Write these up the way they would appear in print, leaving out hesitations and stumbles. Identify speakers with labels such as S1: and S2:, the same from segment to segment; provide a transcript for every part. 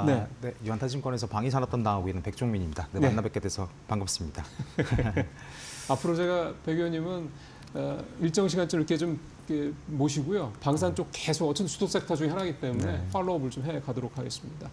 S1: 네.
S2: 네, 유한타증권에서 방위산업 담당하고 있는 백종민입니다. 네,
S1: 네.
S2: 만나 뵙게 돼서 반갑습니다.
S1: 앞으로 제가 백 의원님은 일정 시간쯤 이렇게 좀 이렇게 모시고요. 방산 쪽 계속 어쨌든 수도 섹터 중에 하나이기 때문에
S2: 네.
S1: 팔로우업을 좀 해 가도록 하겠습니다.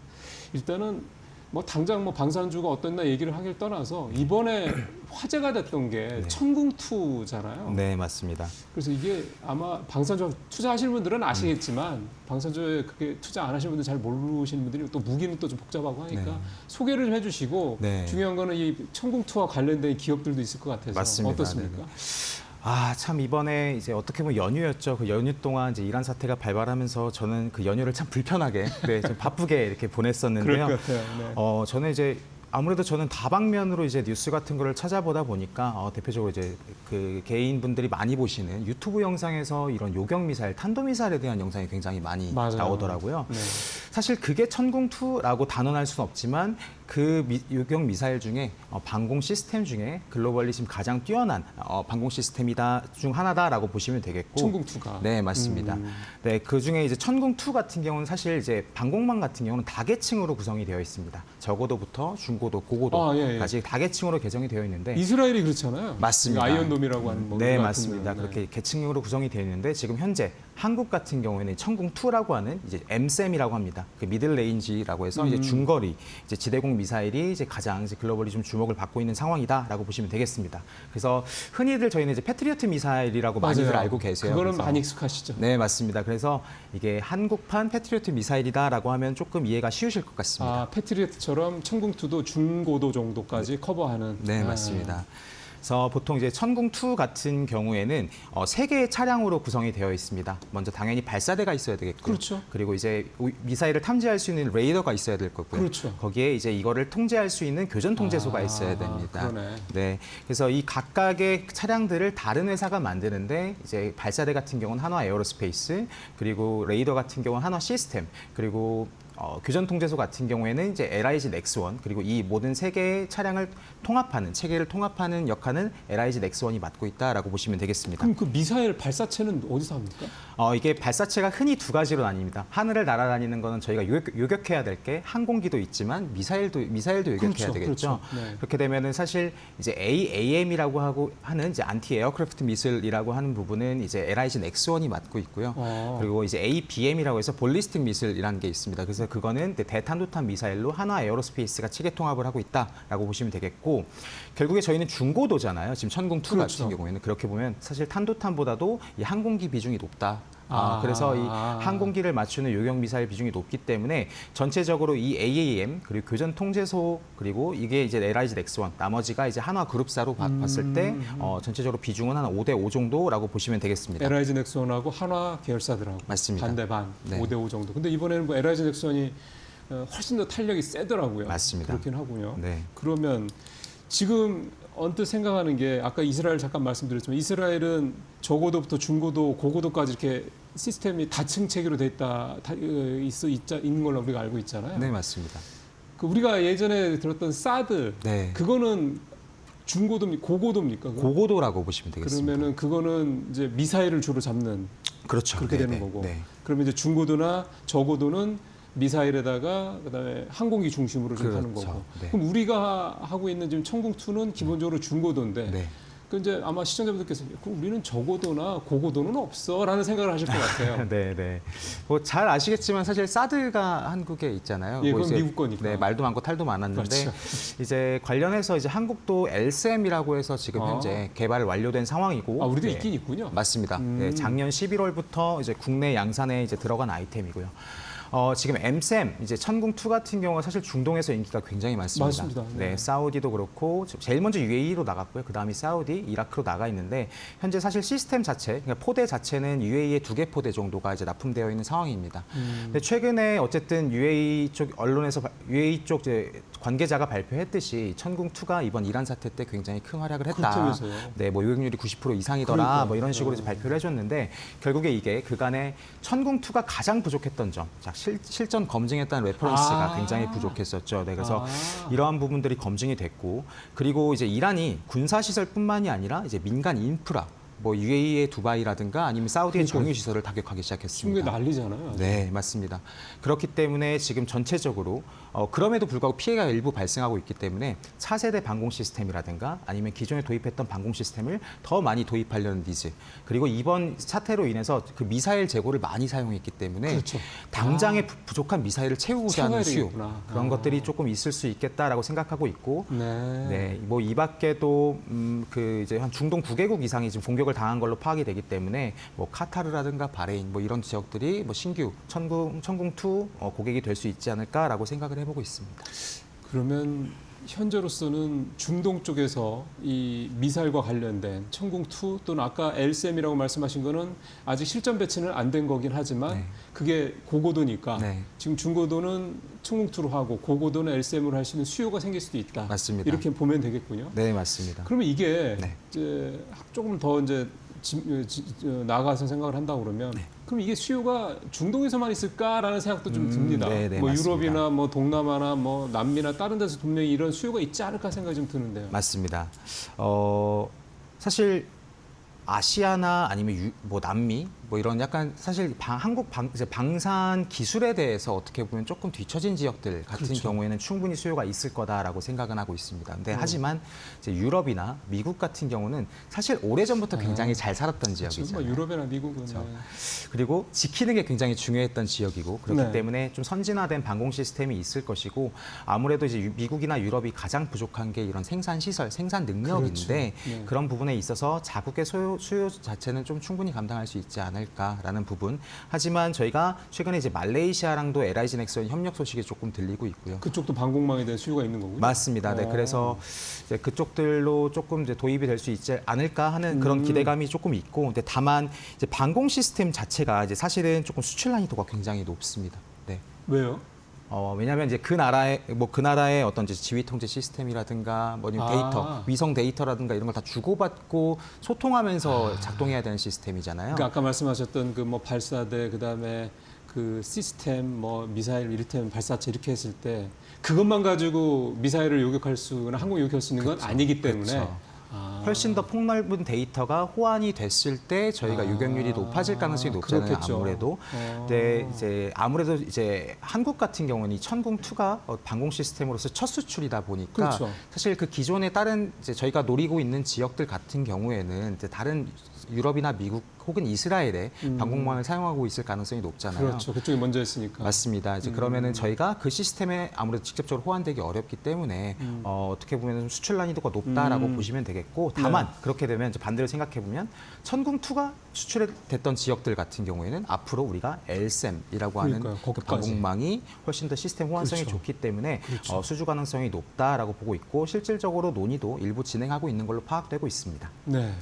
S1: 일단은 뭐 당장 뭐 방산주가 어땠나 얘기를 하길 떠나서 이번에 화제가 됐던 게
S2: 네.
S1: 천궁2잖아요.
S2: 네, 맞습니다.
S1: 그래서 이게 아마 방산주 투자하시는 분들은 아시겠지만 방산주에 그게 투자 안 하시는 분들 잘 모르시는 분들이 또 무기는 또 좀 복잡하고 하니까
S2: 네.
S1: 소개를 좀 해주시고
S2: 네.
S1: 중요한 거는 이 천궁2와 관련된 기업들도 있을 것 같아서
S2: 맞습니다.
S1: 어떻습니까?
S2: 네네. 참 이번에 이제 어떻게 보면 연휴였죠. 그 연휴 동안 이제 이란 사태가 발발하면서 저는 그 연휴를 참 불편하게, 네, 좀 바쁘게 이렇게 보냈었는데요.
S1: 그럴 것 같아요. 네.
S2: 저는 이제 아무래도 저는 다방면으로 이제 뉴스 같은 거를 찾아보다 보니까 대표적으로 이제 그 개인분들이 많이 보시는 유튜브 영상에서 이런 요격 미사일, 탄도 미사일에 대한 영상이 굉장히 많이
S1: 맞아요.
S2: 나오더라고요.
S1: 네.
S2: 사실 그게 천궁2라고 단언할 수는 없지만 그 요격 미사일 중에 방공 시스템 중에 글로벌리 지금 가장 뛰어난 방공 시스템이다 중 하나다라고 보시면 되겠고.
S1: 천궁2가.
S2: 네, 맞습니다. 네, 그 중에 이제 천궁2 같은 경우는 사실 이제 방공망 같은 경우는 다계층으로 구성이 되어 있습니다. 저고도부터 중고도, 고고도까지 다계층으로 개정이 되어 있는데.
S1: 이스라엘이 그렇잖아요.
S2: 맞습니다.
S1: 아이언돔이라고 하는 뭐
S2: 네,
S1: 같은
S2: 맞습니다.
S1: 경우는.
S2: 그렇게 계층으로 구성이 되어 있는데 지금 현재 한국 같은 경우에는 천궁2라고 하는 이제 MSAM이라고 합니다. 그 미들 레인지라고 해서 이제 중거리 이제 지대공 미사일이 이제 가장 이제 글로벌리 좀 주목을 받고 있는 상황이다라고 보시면 되겠습니다. 그래서 흔히들 저희는 이제 패트리어트 미사일이라고 많이들
S1: 맞아요.
S2: 알고 계세요.
S1: 그거는
S2: 그래서
S1: 많이 익숙하시죠.
S2: 네, 맞습니다. 그래서 이게 한국판 패트리어트 미사일이다라고 하면 조금 이해가 쉬우실 것 같습니다.
S1: 패트리어트처럼 천궁2도 중고도 정도까지 커버하는.
S2: 네, 맞습니다. 그래서 보통 이제 천궁2 같은 경우에는 세 개의 차량으로 구성이 되어 있습니다. 먼저 당연히 발사대가 있어야 되겠고요.
S1: 그렇죠.
S2: 그리고 이제 미사일을 탐지할 수 있는 레이더가 있어야 될 거고요.
S1: 그렇죠.
S2: 거기에 이제 이거를 통제할 수 있는 교전 통제소가 있어야 됩니다.
S1: 그러네.
S2: 네. 그래서 이 각각의 차량들을 다른 회사가 만드는데 이제 발사대 같은 경우는 한화 에어로스페이스, 그리고 레이더 같은 경우는 한화 시스템, 그리고 교전 통제소 같은 경우에는 이제 LIG 넥스원, 그리고 이 모든 세 개의 차량을 통합하는, 체계를 통합하는 역할은 LIG 넥스원이 맡고 있다라고 보시면 되겠습니다.
S1: 그럼 그 미사일 발사체는 어디서 합니까?
S2: 이게 발사체가 흔히 두 가지로 나뉩니다. 하늘을 날아다니는 거는 저희가 요격해야 될 게 항공기도 있지만 미사일도 요격해야
S1: 그렇죠,
S2: 되겠죠.
S1: 그렇죠. 네.
S2: 그렇게 되면은 사실 이제 AAM이라고 하는 이제 안티 에어크래프트 미술이라고 하는 부분은 이제 LIG 넥스원이 맡고 있고요. 그리고 이제 ABM이라고 해서 볼리스틱 미술이라는 게 있습니다. 그래서 그거는 대탄도탄 미사일로 한화 에어로스페이스가 체계 통합을 하고 있다라고 보시면 되겠고, 결국에 저희는 중고도잖아요. 지금 천궁2
S1: 그렇죠.
S2: 같은 경우에는 그렇게 보면 사실 탄도탄보다도 이 항공기 비중이 높다. 그래서 이 항공기를 맞추는 요격 미사일 비중이 높기 때문에 전체적으로 이 AAM 그리고 교전 통제소 그리고 이게 이제 LIG 넥스원 나머지가 이제 한화 그룹사로 봤을 때 전체적으로 비중은 한 5대5 정도라고 보시면 되겠습니다.
S1: LIG 넥스원하고 한화 계열사들하고
S2: 맞습니다.
S1: 반대반
S2: 네.
S1: 5대5 정도. 근데 이번에는 뭐 LIG 넥스원이 훨씬 더 탄력이 세더라고요.
S2: 맞습니다.
S1: 그렇긴 하고요.
S2: 네.
S1: 그러면 지금 언뜻 생각하는 게 아까 이스라엘 잠깐 말씀드렸지만 이스라엘은 저고도부터 중고도, 고고도까지 이렇게 시스템이 다층 체계로 돼 있는 걸로 우리가 알고 있잖아요.
S2: 네, 맞습니다.
S1: 그 우리가 예전에 들었던 사드,
S2: 네.
S1: 그거는 중고도입니까? 고고도입니까? 그거?
S2: 고고도라고 보시면 되겠습니다.
S1: 그러면은 그거는 이제 미사일을 주로 잡는
S2: 그렇죠.
S1: 그렇게
S2: 네,
S1: 되는
S2: 네,
S1: 거고.
S2: 네.
S1: 그러면 이제 중고도나 저고도는 미사일에다가 그다음에 항공기 중심으로 좀 하는
S2: 그렇죠.
S1: 거고.
S2: 네.
S1: 그럼 우리가 하고 있는 지금 천궁2는 기본적으로 중고도인데
S2: 네.
S1: 그 이제 아마 시청자분들께서 그럼 우리는 저고도나 고고도는 없어라는 생각을 하실 것 같아요.
S2: 네, 네. 뭐 잘 아시겠지만 사실 사드가 한국에 있잖아요.
S1: 예,
S2: 뭐
S1: 그건
S2: 이제
S1: 미국 거니까.
S2: 네, 말도 많고 탈도 많았는데
S1: 그렇죠.
S2: 이제 관련해서 이제 한국도 LSM이라고 해서 지금 현재 개발 완료된 상황이고.
S1: 우리도
S2: 네,
S1: 있긴 있군요.
S2: 맞습니다. 네, 작년 11월부터 이제 국내 양산에 이제 들어간 아이템이고요. 지금 MSAM 이제 천궁2 같은 경우가 사실 중동에서 인기가 굉장히 많습니다.
S1: 맞습니다. 네.
S2: 네, 사우디도 그렇고 제일 먼저 UAE로 나갔고요. 그다음이 사우디, 이라크로 나가 있는데 현재 사실 시스템 자체, 그러니까 포대 자체는 UAE의 2개 포대 정도가 이제 납품되어 있는 상황입니다. 근데 최근에 어쨌든 UAE 쪽 언론에서 UAE 쪽 이제 관계자가 발표했듯이 천궁2가 이번 이란 사태 때 굉장히 큰 활약을 했다.
S1: 그렇다면서요.
S2: 네, 뭐 요격률이 90% 이상이더라.
S1: 그러니까.
S2: 뭐 이런 식으로 이제 발표를 해줬는데 결국에 이게 그간에 천궁2가 가장 부족했던 점, 자, 실전 검증했다는 레퍼런스가 굉장히 부족했었죠. 네, 그래서 이러한 부분들이 검증이 됐고, 그리고 이제 이란이 군사 시설뿐만이 아니라 이제 민간 인프라 뭐 UAE의 두바이라든가 아니면 사우디의
S1: 그러니까
S2: 정유 시설을 타격하기
S1: 중국에
S2: 시작했습니다.
S1: 난리잖아요.
S2: 네, 맞습니다. 그렇기 때문에 지금 전체적으로 그럼에도 불구하고 피해가 일부 발생하고 있기 때문에 차세대 방공 시스템이라든가 아니면 기존에 도입했던 방공 시스템을 더 많이 도입하려는 니즈, 그리고 이번 사태로 인해서 그 미사일 재고를 많이 사용했기 때문에
S1: 그렇죠.
S2: 당장의 부족한 미사일을 채우고자 하는
S1: 채워야
S2: 수요,
S1: 되겠구나.
S2: 그런 것들이 조금 있을 수 있겠다라고 생각하고 있고,
S1: 네.
S2: 네, 뭐 이 밖에도 그 이제 한 중동 9개국 이상이 지금 공격을 당한 걸로 파악이 되기 때문에 뭐 카타르라든가 바레인 뭐 이런 지역들이 뭐 신규 천궁2 고객이 될 수 있지 않을까라고 생각을 해보고 있습니다.
S1: 그러면 현재로서는 중동 쪽에서 이 미사일과 관련된 천궁2 또는 아까 LSM이라고 말씀하신 거는 아직 실전 배치는 안 된 거긴 하지만
S2: 네.
S1: 그게 고고도니까
S2: 네.
S1: 지금 중고도는 천궁2로 하고 고고도는 LSM으로 할 수 있는 수요가 생길 수도 있다.
S2: 맞습니다.
S1: 이렇게 보면 되겠군요.
S2: 네, 맞습니다.
S1: 그러면 이게
S2: 네.
S1: 이제 조금 더 이제 나가서 생각을 한다고 그러면
S2: 네.
S1: 그럼 이게 수요가 중동에서만 있을까라는 생각도 좀 듭니다.
S2: 네, 네,
S1: 뭐
S2: 맞습니다.
S1: 유럽이나 뭐 동남아나 뭐 남미나 다른 데서 분명히 이런 수요가 있지 않을까 생각이 좀 드는데요.
S2: 맞습니다. 사실 아시아나 아니면 뭐 남미 뭐 이런 약간 사실 이제 방산 기술에 대해서 어떻게 보면 조금 뒤처진 지역들 같은
S1: 그렇죠.
S2: 경우에는 충분히 수요가 있을 거다라고 생각은 하고 있습니다. 근데 하지만 이제 유럽이나 미국 같은 경우는 사실 오래전부터 굉장히 잘 살았던
S1: 지금
S2: 지역이잖아요.
S1: 뭐 유럽이나 미국은
S2: 그렇죠.
S1: 네.
S2: 그리고 지키는 게 굉장히 중요했던 지역이고 그렇기
S1: 네.
S2: 때문에 좀 선진화된 방공 시스템이 있을 것이고 아무래도 이제 미국이나 유럽이 가장 부족한 게 이런 생산 시설, 생산 능력인데
S1: 그렇죠. 네.
S2: 그런 부분에 있어서 자국의 수요 자체는 좀 충분히 감당할 수 있지 않을까라는 부분. 하지만 저희가 최근에 이제 말레이시아랑도 LIG 넥슨 협력 소식이 조금 들리고 있고요.
S1: 그쪽도 방공망에 대한 수요가 있는 거군요.
S2: 맞습니다. 네, 그래서 이제 그쪽들로 조금 이제 도입이 될 수 있지 않을까 하는 그런 기대감이 조금 있고, 근데 다만 이제 방공 시스템 자체가 이제 사실은 조금 수출 난이도가 굉장히 높습니다. 네.
S1: 왜요?
S2: 왜냐하면 이제 그 나라의 어떤 이제 지휘 통제 시스템이라든가 뭐 아니면 데이터, 위성 데이터라든가 이런 걸 다 주고받고 소통하면서 작동해야 되는 시스템이잖아요.
S1: 그러니까 아까 말씀하셨던 그 뭐 발사대 그다음에 그 시스템 뭐 미사일 이를테면 발사체 이렇게 했을 때 그것만 가지고 미사일을 요격할 수나 항공 요격할 수 있는 건 아니기 때문에
S2: 그렇죠. 훨씬 더 폭넓은 데이터가 호환이 됐을 때 저희가 요격률이 높아질 가능성이 높잖아요.
S1: 그렇겠죠.
S2: 아무래도. 근데 이제 아무래도 이제 한국 같은 경우는 이 천궁2가 방공 시스템으로서 첫 수출이다 보니까
S1: 그렇죠.
S2: 사실 그 기존의 다른 이제 저희가 노리고 있는 지역들 같은 경우에는 이제 다른 유럽이나 미국 혹은 이스라엘의 방공망을 사용하고 있을 가능성이 높잖아요.
S1: 그렇죠. 그쪽이 먼저 했으니까.
S2: 맞습니다. 이제 그러면은 저희가 그 시스템에 아무래도 직접적으로 호환되기 어렵기 때문에 어떻게 보면 좀 수출 난이도가 높다라고 보시면 되겠고, 다만 그렇게 되면 이제 반대로 생각해 보면 천궁2가 수출됐던 지역들 같은 경우에는 앞으로 우리가 LSM이라고 하는
S1: 그러니까요.
S2: 그
S1: 거기까지.
S2: 방공망이 훨씬 더 시스템 호환성이
S1: 그렇죠.
S2: 좋기 때문에
S1: 그렇죠.
S2: 수주 가능성이 높다라고 보고 있고, 실질적으로 논의도 일부 진행하고 있는 걸로 파악되고 있습니다.
S1: 네.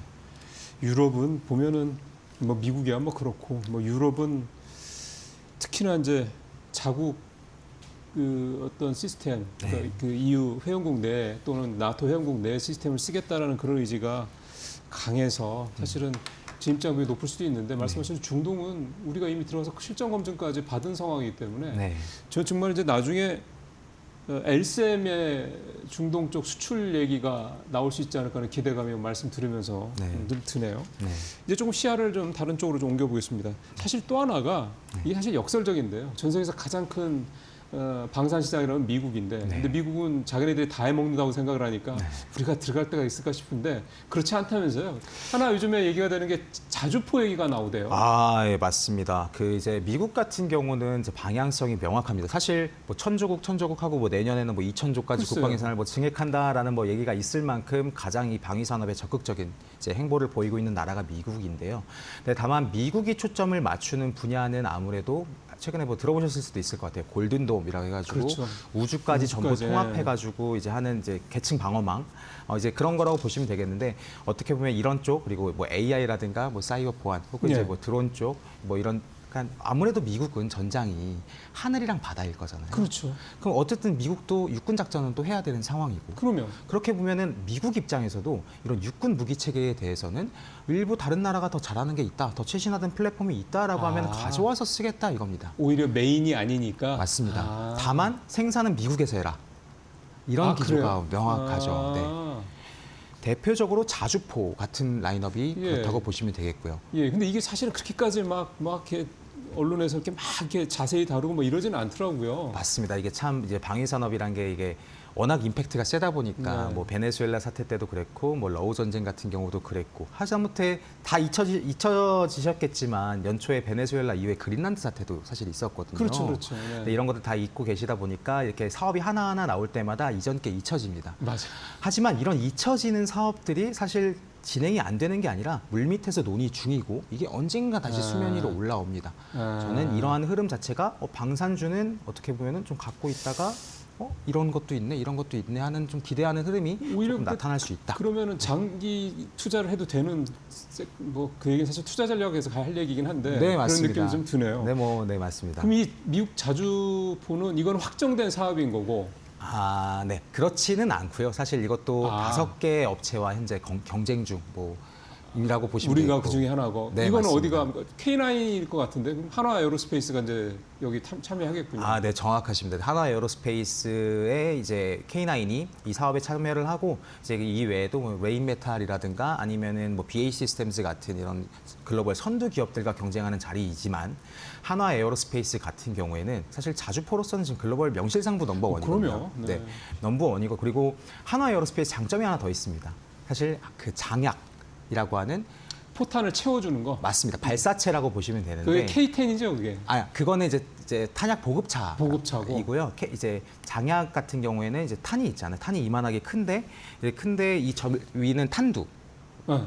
S1: 유럽은 보면은 뭐 미국이야 뭐 그렇고 뭐 유럽은 특히나 이제 자국 그 어떤 시스템 그 EU 회원국 내 또는 나토 회원국 내 시스템을 쓰겠다라는 그런 의지가 강해서 사실은 진입장벽이 높을 수도 있는데 말씀하신 중동은 우리가 이미 들어가서 실전 검증까지 받은 상황이기 때문에
S2: 네.
S1: 저 정말 이제 나중에 LSM의 중동 쪽 수출 얘기가 나올 수 있지 않을까 하는 기대감이 말씀 들으면서 늘 드네요.
S2: 네.
S1: 이제 조금 시야를 좀 다른 쪽으로 좀 옮겨보겠습니다. 사실 또 하나가 이게 사실 역설적인데요. 전 세계에서 가장 큰 방산 시장이라면 미국인데, 근데 미국은 자기네들이 다 해먹는다고 생각을 하니까 우리가 들어갈 때가 있을까 싶은데 그렇지 않다면서요. 하나 요즘에 얘기가 되는 게 자주포 얘기가 나오대요.
S2: 예, 맞습니다. 그 이제 미국 같은 경우는 이제 방향성이 명확합니다. 사실 뭐 천조국 하고 뭐 내년에는 뭐 2,000조까지
S1: 글쎄요.
S2: 국방 예산을 뭐 증액한다라는 뭐 얘기가 있을 만큼 가장 이 방위 산업에 적극적인 이제 행보를 보이고 있는 나라가 미국인데요. 근데 다만 미국이 초점을 맞추는 분야는 아무래도 최근에 뭐 들어보셨을 수도 있을 것 같아요. 골든돔이라고 해가지고
S1: 그렇죠.
S2: 우주까지 전부
S1: 우주까지,
S2: 통합해가지고 이제 하는 이제 계층 방어망 이제 그런 거라고 보시면 되겠는데, 어떻게 보면 이런 쪽 그리고 뭐 AI라든가 뭐 사이버 보안 혹은 이제
S1: 예.
S2: 뭐 드론 쪽 뭐 이런, 그러니까 아무래도 미국은 전장이 하늘이랑 바다일 거잖아요.
S1: 그렇죠.
S2: 그럼 어쨌든 미국도 육군 작전은 또 해야 되는 상황이고.
S1: 그러면
S2: 그렇게 보면은 미국 입장에서도 이런 육군 무기 체계에 대해서는 일부 다른 나라가 더 잘하는 게 있다, 더 최신화된 플랫폼이 있다라고 하면 가져와서 쓰겠다 이겁니다.
S1: 오히려 메인이 아니니까.
S2: 맞습니다. 다만 생산은 미국에서 해라. 이런 기조가 명확하죠. 네. 대표적으로 자주포 같은 라인업이
S1: 예.
S2: 그렇다고 보시면 되겠고요.
S1: 예, 근데 이게 사실은 그렇게까지 막 이렇게 언론에서 이렇게 막 이렇게 자세히 다루고 뭐 이러지는 않더라고요.
S2: 맞습니다. 이게 참 이제 방위 산업이란 게 이게 워낙 임팩트가 세다 보니까
S1: 네.
S2: 뭐 베네수엘라 사태 때도 그랬고 뭐 러우 전쟁 같은 경우도 그랬고 하다못해 다 잊혀지셨겠지만 연초에 베네수엘라 이후에 그린란드 사태도 사실 있었거든요.
S1: 그렇죠, 그렇죠. 네.
S2: 네, 이런 것들 다 잊고 계시다 보니까 이렇게 사업이 하나하나 나올 때마다 이전 게 잊혀집니다.
S1: 맞아.
S2: 하지만 이런 잊혀지는 사업들이 사실 진행이 안 되는 게 아니라 물밑에서 논의 중이고 이게 언젠가 다시 수면 위로 올라옵니다. 저는 이러한 흐름 자체가 방산주는 어떻게 보면은 좀 갖고 있다가 이런 것도 있네, 이런 것도 있네 하는 좀 기대하는 흐름이
S1: 오히려
S2: 조금 나타날 수 있다.
S1: 그러면은 장기 투자를 해도 되는 뭐 그 얘기는 사실 투자 전략에서 할 얘기긴 한데
S2: 네,
S1: 그런
S2: 맞습니다.
S1: 느낌이 좀 드네요.
S2: 네, 맞습니다.
S1: 그럼 이 미국 자주포는 이건 확정된 사업인 거고.
S2: 네. 그렇지는 않고요. 사실 이것도 5개 업체와 현재 경쟁 중 이라고 보시면
S1: 우리가
S2: 되겠고.
S1: 그 중에 하나고.
S2: 네,
S1: 이거는
S2: 맞습니다.
S1: 어디가 K9일 것 같은데 그럼 한화 에어로스페이스가 이제 여기 참여하겠군요.
S2: 네, 정확하십니다. 한화 에어로스페이스의 이제 K9이 이 사업에 참여를 하고 이제 이 외에도 뭐 레인메탈이라든가 아니면은 뭐 BAE 시스템즈 같은 이런 글로벌 선두 기업들과 경쟁하는 자리이지만 한화 에어로스페이스 같은 경우에는 사실 자주포로서는 지금 글로벌 명실상부 넘버원이거든요.
S1: 그럼요. 네.
S2: 넘버원이고 그리고 한화 에어로스페이스 장점이 하나 더 있습니다. 사실 그 장약이라고 하는
S1: 포탄을 채워주는 거.
S2: 맞습니다. 발사체라고 보시면 되는데
S1: 그게 K10이죠, 그게.
S2: 그거는 이제 탄약
S1: 보급차고.
S2: 이고요. 이제 장약 같은 경우에는 이제 탄이 있잖아요. 탄이 이만하게 큰데 이 위는 탄두.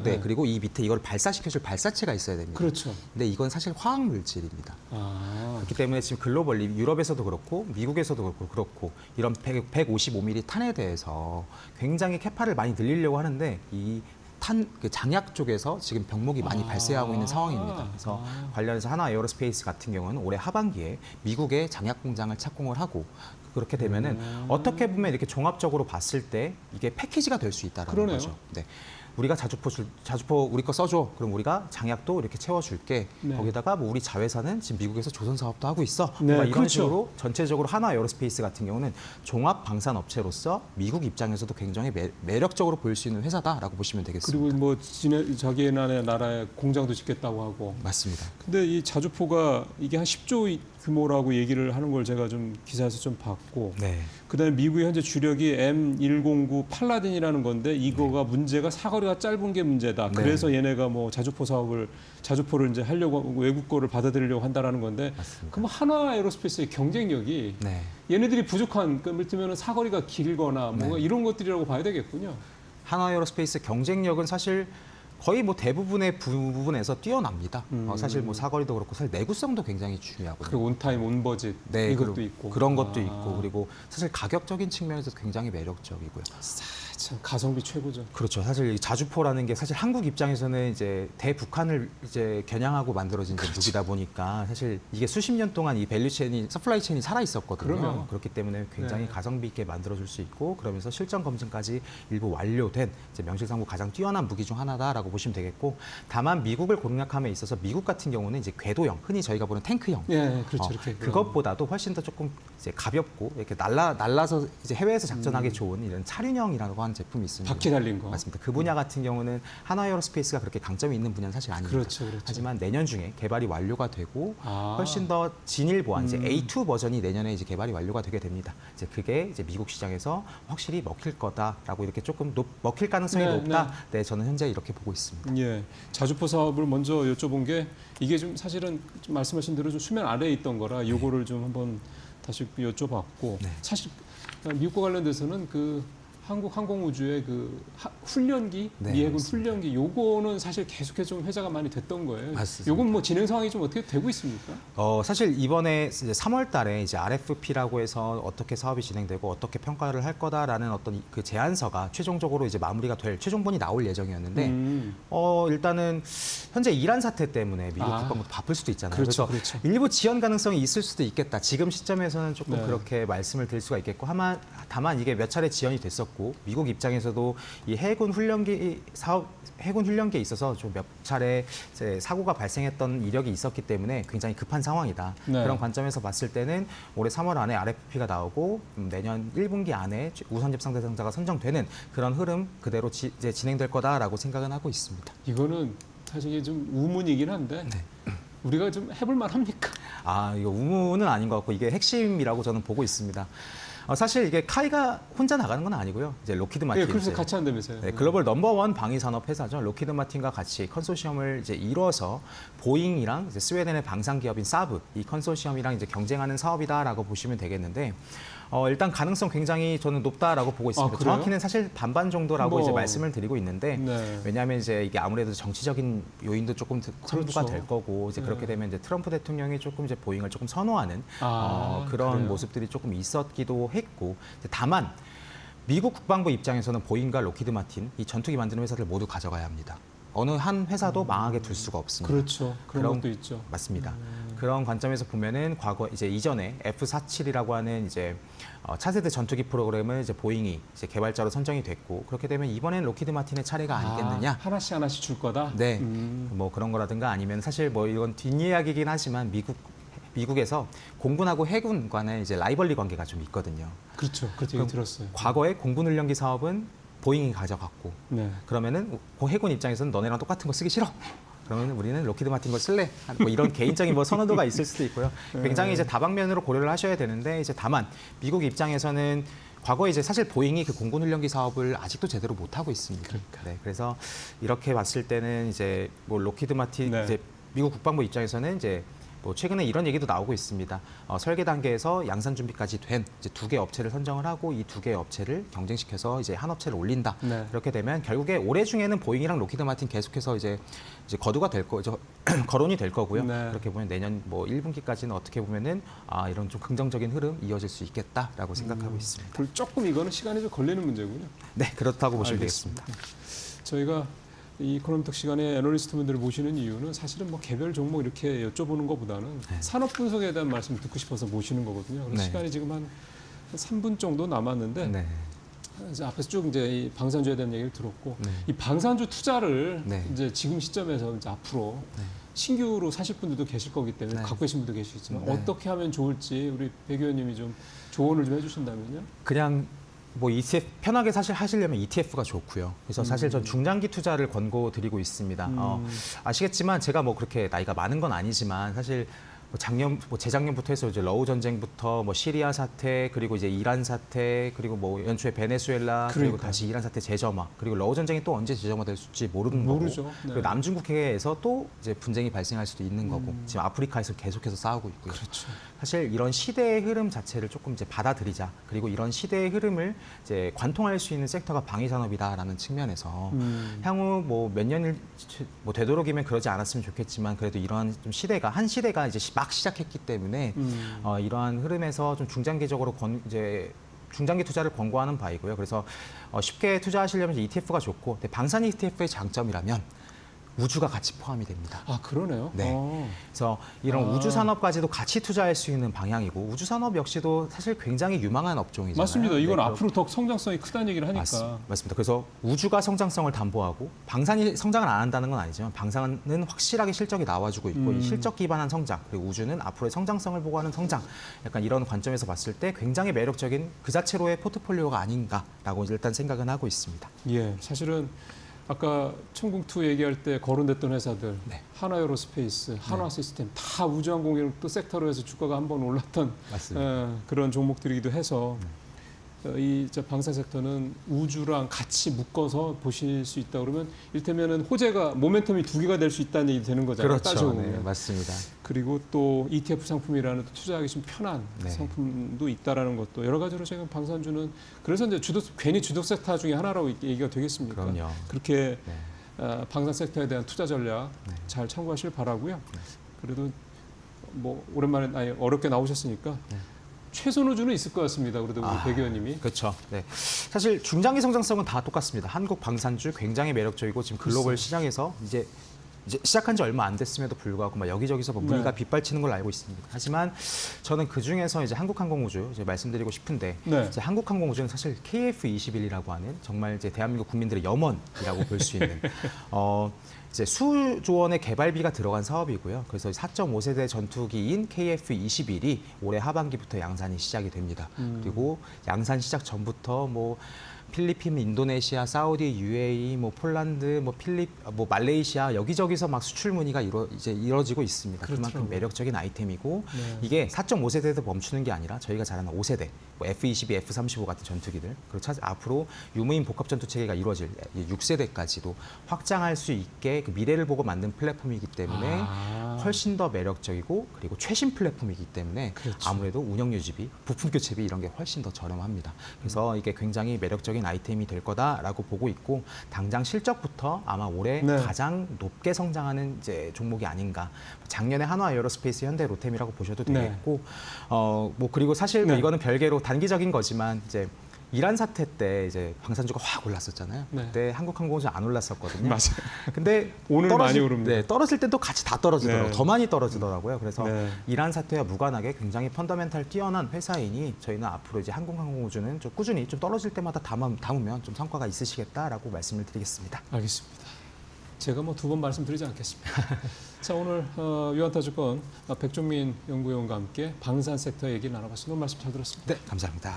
S2: 네, 그리고 이 밑에 이걸 발사시켜줄 발사체가 있어야 됩니다.
S1: 그렇죠.
S2: 근데 이건 사실 화학 물질입니다.
S1: 아,
S2: 그렇기 때문에 지금 글로벌리 유럽에서도 그렇고 미국에서도 그렇고 이런 155mm 탄에 대해서 굉장히 캐파를 많이 늘리려고 하는데 이 그 장약 쪽에서 지금 병목이 많이 발생하고 있는 상황입니다. 그래서 관련해서 한화 에어로스페이스 같은 경우는 올해 하반기에 미국의 장약 공장을 착공을 하고 그렇게 되면은 어떻게 보면 이렇게 종합적으로 봤을 때 이게 패키지가 될 수 있다라는
S1: 그러네요.
S2: 거죠. 네. 우리가 자주포 우리 거 써줘. 그럼 우리가 장약도 이렇게 채워줄게.
S1: 네.
S2: 거기다가 뭐 우리 자회사는 지금 미국에서 조선 사업도 하고 있어.
S1: 네,
S2: 이런
S1: 그렇죠.
S2: 식으로 전체적으로 한화 에어로스페이스 같은 경우는 종합 방산 업체로서 미국 입장에서도 굉장히 매력적으로 보일 수 있는 회사다라고 보시면 되겠습니다.
S1: 그리고 뭐 자기 나라에 공장도 짓겠다고 하고.
S2: 맞습니다.
S1: 근데 이 자주포가 이게 한 10조 규모라고 얘기를 하는 걸 제가 좀 기사에서 좀 봤고.
S2: 네.
S1: 그다음에 미국의 현재 주력이 M109 팔라딘이라는 건데 이거가 문제가 사거리가 짧은 게 문제다.
S2: 네.
S1: 그래서 얘네가 뭐 자주포를 이제 하려고 외국 거를 받아들이려고 한다라는 건데
S2: 맞습니다.
S1: 그럼 한화 에어로스페이스의 경쟁력이
S2: 네.
S1: 얘네들이 부족한 그러니까 들면 사거리가 길거나 뭔가
S2: 네.
S1: 이런 것들이라고 봐야 되겠군요.
S2: 한화 에어로스페이스 경쟁력은 사실 거의 뭐 대부분의 부분에서 뛰어납니다. 사실 뭐 사거리도 그렇고 사실 내구성도 굉장히 중요하거든요.
S1: 그리고 온타임 온버짓
S2: 네,
S1: 이것도 있고
S2: 그런 것도 있고 그리고 사실 가격적인 측면에서 굉장히 매력적이고요.
S1: 참 가성비 최고죠.
S2: 그렇죠. 사실 이 자주포라는 게 사실 한국 입장에서는 이제 대북한을 이제 겨냥하고 만들어진 무기다 보니까 사실 이게 수십 년 동안 이 밸류 체인이 서플라이 체인이 살아 있었거든요.
S1: 그럼요.
S2: 그렇기 때문에 굉장히
S1: 네.
S2: 가성비 있게 만들어줄 수 있고 그러면서 실전 검증까지 일부 완료된 이제 명실상부 가장 뛰어난 무기 중 하나다라고 보시면 되겠고 다만 미국을 공략함에 있어서 미국 같은 경우는 이제 궤도형 흔히 저희가 보는 탱크형
S1: 예, 그렇죠. 이렇게
S2: 그것보다도 훨씬 더 조금 이제 가볍고 이렇게 날라서 이제 해외에서 작전하기 좋은 이런 차륜형이라고 하는 제품이 있습니다.
S1: 바퀴 달린 거.
S2: 맞습니다. 그 분야 같은 경우는 한화 에어로스페이스가 그렇게 강점이 있는 분야는 사실 아닙니다.
S1: 그렇죠, 그렇죠.
S2: 하지만 내년 중에 개발이 완료가 되고
S1: 아.
S2: 훨씬 더 진일 보안 이제 A2 버전이 내년에 이제 개발이 완료가 되게 됩니다. 이제 그게 이제 미국 시장에서 확실히 먹힐 거다라고 이렇게 조금 먹힐 가능성이
S1: 네,
S2: 높다. 네, 저는 현재 이렇게 보고 있습니다.
S1: 예, 자주포 사업을 먼저 여쭤본 게 이게 좀 사실은 좀 말씀하신 대로 좀 수면 아래에 있던 거라 요거를 좀 한번 다시 여쭤봤고
S2: 네.
S1: 사실 미국과 관련돼서는 그 한국 항공우주의 그 훈련기,
S2: 네,
S1: 미해군
S2: 맞습니다.
S1: 훈련기 요거는 사실 계속해서 좀 회자가 많이 됐던 거예요.
S2: 맞습니다.
S1: 요건 뭐 진행 상황이 좀 어떻게 되고 있습니까?
S2: 사실 이번에 이제 3월 달에 이제 RFP라고 해서 어떻게 사업이 진행되고 어떻게 평가를 할 거다라는 어떤 그 제안서가 최종적으로 이제 마무리가 될 최종본이 나올 예정이었는데 일단은 현재 이란 사태 때문에 미국 국방부도 바쁠 수도 있잖아요.
S1: 그렇죠,
S2: 그래서
S1: 그렇죠.
S2: 일부 지연 가능성이 있을 수도 있겠다. 지금 시점에서는 조금
S1: 네.
S2: 그렇게 말씀을 드릴 수가 있겠고 다만 이게 몇 차례 지연이 됐었고 있었고 미국 입장에서도 이 해군 훈련기에 있어서 좀 몇 차례 이제 사고가 발생했던 이력이 있었기 때문에 굉장히 급한 상황이다.
S1: 네.
S2: 그런 관점에서 봤을 때는 올해 3월 안에 RFP가 나오고 내년 1분기 안에 우선집 상대상자가 선정되는 그런 흐름 그대로 이제 진행될 거다라고 생각은 하고 있습니다.
S1: 이거는 사실 이게 좀 우문이긴 한데 우리가 좀 해볼 만합니까?
S2: 아, 이거 우문은 아닌 것 같고 이게 핵심이라고 저는 보고 있습니다. 사실 이게 카이가 혼자 나가는 건 아니고요. 이제 로키드 마틴.
S1: 네, 그래서 같이 한다면서요.
S2: 네, 글로벌 넘버원 방위 산업 회사죠. 로키드 마틴과 같이 컨소시엄을 이제 이뤄서 보잉이랑 이제 스웨덴의 방산 기업인 사브 이 컨소시엄이랑 이제 경쟁하는 사업이다라고 보시면 되겠는데. 일단 가능성 굉장히 저는 높다라고 보고 있습니다.
S1: 그래요?
S2: 정확히는 사실 반반 정도라고 이제 말씀을 드리고 있는데
S1: 네.
S2: 왜냐하면 이제 이게 아무래도 정치적인 요인도 조금 첨부가
S1: 그렇죠.
S2: 될 거고 이제 그렇게
S1: 네.
S2: 되면 이제 트럼프 대통령이 조금 이제 보잉을 조금 선호하는 그런
S1: 그래요?
S2: 모습들이 조금 있었기도 했고 다만 미국 국방부 입장에서는 보잉과 로키드 마틴 이 전투기 만드는 회사들 모두 가져가야 합니다. 어느 한 회사도 망하게 둘 수가 없습니다.
S1: 그렇죠. 그런 것도 있죠.
S2: 맞습니다. 그런 관점에서 보면은 과거 이제 이전에 F-47이라고 하는 이제 차세대 전투기 프로그램을 이제 보잉이 이제 개발자로 선정이 됐고 그렇게 되면 이번엔 로키드 마틴의 차례가 아니겠느냐?
S1: 하나씩 줄 거다.
S2: 네, 뭐 그런 거라든가 아니면 사실 뭐 이건 뒷이야기긴 하지만 미국에서 공군하고 해군 간의 이제 라이벌리 관계가 좀 있거든요.
S1: 그렇죠. 그렇게 얘기 들었어요.
S2: 과거에 공군 훈련기 사업은 보잉이 가져갔고
S1: 네.
S2: 그러면은 해군 입장에서는 너네랑 똑같은 거 쓰기 싫어. 그러면 우리는 로키드 마틴 걸 쓸래? 뭐 이런 개인적인 뭐 선호도가 있을 수도 있고요. 굉장히 이제 다방면으로 고려를 하셔야 되는데 이제 다만 미국 입장에서는 과거에 이제 사실 보잉이 그 공군 훈련기 사업을 아직도 제대로 못 하고 있습니다.
S1: 그러니까.
S2: 네, 그래서 이렇게 봤을 때는 이제 뭐 로키드 마틴
S1: 네.
S2: 이제 미국 국방부 입장에서는 이제 뭐 최근에 이런 얘기도 나오고 있습니다. 설계 단계에서 양산 준비까지 된 이제 2개 업체를 선정을 하고 이 2개 업체를 경쟁시켜서 이제 한 업체를 올린다.
S1: 네.
S2: 그렇게 되면 결국에 올해 중에는 보잉이랑 로키드 마틴 계속해서 이제 거두가 될 거죠. 거론이 될 거고요.
S1: 네.
S2: 그렇게 보면 내년 뭐 1분기까지는 어떻게 보면은 이런 좀 긍정적인 흐름 이어질 수 있겠다라고 생각하고 있습니다.
S1: 그리고 조금 이거는 시간이 좀 걸리는 문제군요.
S2: 네, 그렇다고 보시면
S1: 알겠습니다.
S2: 되겠습니다.
S1: 저희가 이 이코노미톡 시간에 애널리스트 분들을 모시는 이유는 사실은 뭐 개별 종목 이렇게 여쭤보는 것보다는 산업 분석에 대한 말씀 듣고 싶어서 모시는 거거든요. 그래서
S2: 네.
S1: 시간이 지금 한 3분 정도 남았는데
S2: 네.
S1: 이제 앞에서 쭉 이제 이 방산주에 대한 얘기를 들었고
S2: 네.
S1: 이 방산주 투자를
S2: 네.
S1: 이제 지금 시점에서 이제 앞으로 신규로 사실 분들도 계실 거기 때문에
S2: 네.
S1: 갖고 계신 분도 계시겠지만
S2: 네.
S1: 어떻게 하면 좋을지 우리 백 의원님이 좀 조언을 좀 해주신다면요.
S2: 그냥 뭐 ETF 편하게 사실 하시려면 ETF가 좋고요. 그래서 사실 전 중장기 투자를 권고드리고 있습니다. 아시겠지만 제가 뭐 그렇게 나이가 많은 건 아니지만 사실 뭐 재작년부터 해서 이제 러우 전쟁부터 뭐 시리아 사태 그리고 이제 이란 사태 그리고 뭐 연초에 베네수엘라 그리고
S1: 그러니까요.
S2: 다시 이란 사태 재점화 그리고 러우 전쟁이 또 언제 재점화될지 모르는
S1: 모르죠.
S2: 거고
S1: 네.
S2: 그리고 남중국해에서 또 이제 분쟁이 발생할 수도 있는 거고 지금 아프리카에서 계속해서 싸우고 있고요.
S1: 그렇죠.
S2: 사실 이런 시대의 흐름 자체를 조금 이제 받아들이자 그리고 이런 시대의 흐름을 이제 관통할 수 있는 섹터가 방위 산업이다라는 측면에서 향후 뭐 몇 년을 뭐 되도록이면 그러지 않았으면 좋겠지만 그래도 이러한 좀 한 시대가 이제 막 시작했기 때문에 이러한 흐름에서 좀 중장기적으로 중장기 투자를 권고하는 바이고요. 그래서 쉽게 투자하시려면 ETF가 좋고 방산 ETF의 장점이라면 우주가 같이 포함이 됩니다.
S1: 아 그러네요.
S2: 네. 그래서 이런 우주 산업까지도 같이 투자할 수 있는 방향이고 우주 산업 역시도 사실 굉장히 유망한 업종이잖아요.
S1: 맞습니다. 이건
S2: 네,
S1: 앞으로 더 성장성이 크다는 얘기를 하니까.
S2: 맞습니다. 그래서 우주가 성장성을 담보하고 방산이 성장을 안 한다는 건 아니지만 방산은 확실하게 실적이 나와주고 있고 이 실적 기반한 성장 그리고 우주는 앞으로의 성장성을 보고하는 성장 약간 이런 관점에서 봤을 때 굉장히 매력적인 그 자체로의 포트폴리오가 아닌가라고 일단 생각은 하고 있습니다.
S1: 예, 사실은 아까 천궁2 얘기할 때 거론됐던 회사들
S2: 네.
S1: 하나에어로스페이스, 한화시스템 다 우주항공이랑 또 섹터로 해서 주가가 한번 올랐던
S2: 맞습니다.
S1: 그런 종목들이기도 해서 이 방산 섹터는 우주랑 같이 묶어서 보실 수 있다 그러면 이를테면은 호재가 모멘텀이 2개가 될 수 있다는 얘기 되는 거잖아요.
S2: 그렇죠.
S1: 따져보면.
S2: 네, 맞습니다.
S1: 그리고 또 ETF 상품이라는 또 투자하기 좀 편한
S2: 네.
S1: 상품도 있다라는 것도 여러 가지로 제가 방산주는 그래서 이제 괜히 주도 섹터 중에 하나라고 얘기가 되겠습니까?
S2: 그럼요.
S1: 그렇게
S2: 네.
S1: 방산 섹터에 대한 투자 전략 잘 참고하실 바라고요. 그래도 뭐 오랜만에 어렵게 나오셨으니까 최선호주는 있을 것 같습니다. 그래도 우리 백 의원님이.
S2: 그렇죠. 네. 사실 중장기 성장성은 다 똑같습니다. 한국 방산주 굉장히 매력적이고 지금 글로벌 시장에서 이제 이제 시작한 지 얼마 안 됐음에도 불구하고 막 여기저기서 뭐 물가
S1: 네.
S2: 빗발치는 걸로 알고 있습니다. 하지만 저는 그 중에서 이제 한국항공우주 이제 말씀드리고 싶은데
S1: 네.
S2: 이제 한국항공우주는 사실 KF-21이라고 하는 정말 이제 대한민국 국민들의 염원이라고 볼 수 있는 이제 수조 원의 개발비가 들어간 사업이고요. 그래서 4.5세대 전투기인 KF-21이 올해 하반기부터 양산이 시작이 됩니다. 그리고 양산 시작 전부터 뭐 필리핀, 인도네시아, 사우디, UAE, 뭐 폴란드, 뭐 말레이시아 여기저기서 막 수출 문의가 이루어지고 있습니다.
S1: 그렇더라고요.
S2: 그만큼 매력적인 아이템이고
S1: 네.
S2: 이게 4.5세대에서 멈추는 게 아니라 저희가 잘 아는 5세대, 뭐 F-22, F-35 같은 전투기들 그리고 앞으로 유무인 복합 전투 체계가 이루어질 6세대까지도 확장할 수 있게 그 미래를 보고 만든 플랫폼이기 때문에 훨씬 더 매력적이고 그리고 최신 플랫폼이기 때문에
S1: 그렇죠.
S2: 아무래도 운영 유지비, 부품 교체비 이런 게 훨씬 더 저렴합니다. 그래서 이게 굉장히 매력적인 아이템이 될 거다라고 보고 있고 당장 실적부터 아마 올해
S1: 네.
S2: 가장 높게 성장하는 이제 종목이 아닌가. 작년에 한화 에어로스페이스, 현대 로템이라고 보셔도 되겠고, 뭐 그리고 사실 뭐
S1: 네.
S2: 이거는 별개로 단기적인 거지만 이제 이란 사태 때 이제 방산주가 확 올랐었잖아요.
S1: 네.
S2: 그때 한국항공우주는 안 올랐었거든요.
S1: 맞아요.
S2: 근데
S1: 오늘 많이 오릅니다.
S2: 네, 떨어질 땐 또 같이 다 떨어지더라고요.
S1: 네.
S2: 더 많이 떨어지더라고요. 그래서
S1: 네.
S2: 이란 사태와 무관하게 굉장히 펀더멘탈 뛰어난 회사이니 저희는 앞으로 이제 한국항공우주는 좀 꾸준히 좀 떨어질 때마다 담으면 좀 성과가 있으시겠다라고 말씀을 드리겠습니다.
S1: 알겠습니다. 제가 뭐 두 번 말씀드리지 않겠습니다. 자, 오늘 유한타주권 백종민 연구위원과 함께 방산 섹터 얘기 나눠봤습니다. 오늘 말씀 잘 들었습니다.
S2: 네, 감사합니다.